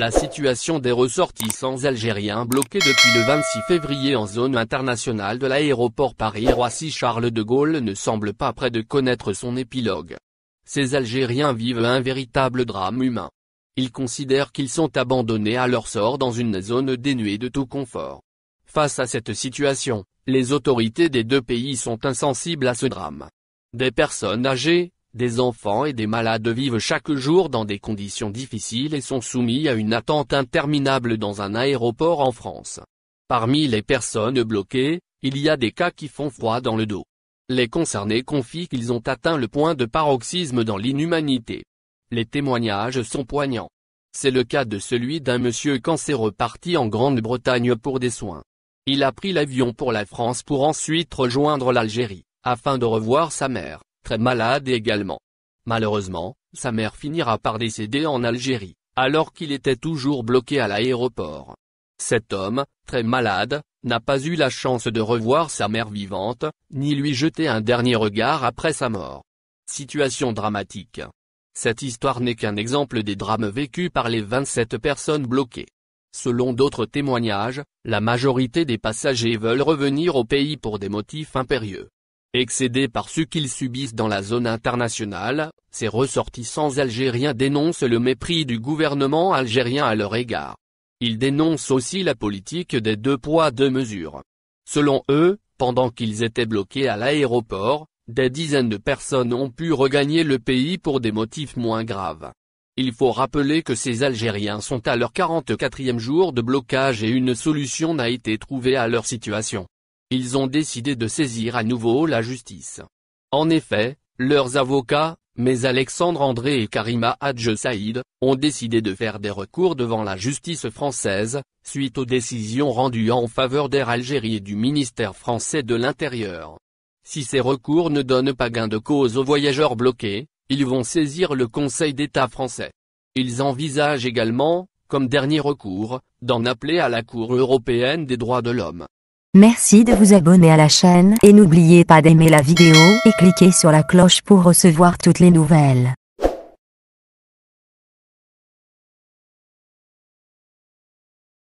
La situation des ressortissants algériens bloqués depuis le 26 février en zone internationale de l'aéroport Paris-Roissy-Charles de Gaulle ne semble pas près de connaître son épilogue. Ces Algériens vivent un véritable drame humain. Ils considèrent qu'ils sont abandonnés à leur sort dans une zone dénuée de tout confort. Face à cette situation, les autorités des deux pays sont insensibles à ce drame. Des personnes âgées, des enfants et des malades vivent chaque jour dans des conditions difficiles et sont soumis à une attente interminable dans un aéroport en France. Parmi les personnes bloquées, il y a des cas qui font froid dans le dos. Les concernés confient qu'ils ont atteint le point de paroxysme dans l'inhumanité. Les témoignages sont poignants. C'est le cas de celui d'un monsieur cancéreux parti en Grande-Bretagne pour des soins. Il a pris l'avion pour la France pour ensuite rejoindre l'Algérie, afin de revoir sa mère, très malade également. Malheureusement, sa mère finira par décéder en Algérie, alors qu'il était toujours bloqué à l'aéroport. Cet homme, très malade, n'a pas eu la chance de revoir sa mère vivante, ni lui jeter un dernier regard après sa mort. Situation dramatique. Cette histoire n'est qu'un exemple des drames vécus par les 27 personnes bloquées. Selon d'autres témoignages, la majorité des passagers veulent revenir au pays pour des motifs impérieux. Excédés par ce qu'ils subissent dans la zone internationale, ces ressortissants algériens dénoncent le mépris du gouvernement algérien à leur égard. Ils dénoncent aussi la politique des deux poids deux mesures. Selon eux, pendant qu'ils étaient bloqués à l'aéroport, des dizaines de personnes ont pu regagner le pays pour des motifs moins graves. Il faut rappeler que ces Algériens sont à leur 44e jour de blocage et une solution n'a été trouvée à leur situation. Ils ont décidé de saisir à nouveau la justice. En effet, leurs avocats, mais Alexandre André et Karima Hadj Saïd, ont décidé de faire des recours devant la justice française, suite aux décisions rendues en faveur d'Air Algérie et du ministère français de l'Intérieur. Si ces recours ne donnent pas gain de cause aux voyageurs bloqués, ils vont saisir le Conseil d'État français. Ils envisagent également, comme dernier recours, d'en appeler à la Cour européenne des droits de l'homme. Merci de vous abonner à la chaîne et n'oubliez pas d'aimer la vidéo et cliquer sur la cloche pour recevoir toutes les nouvelles.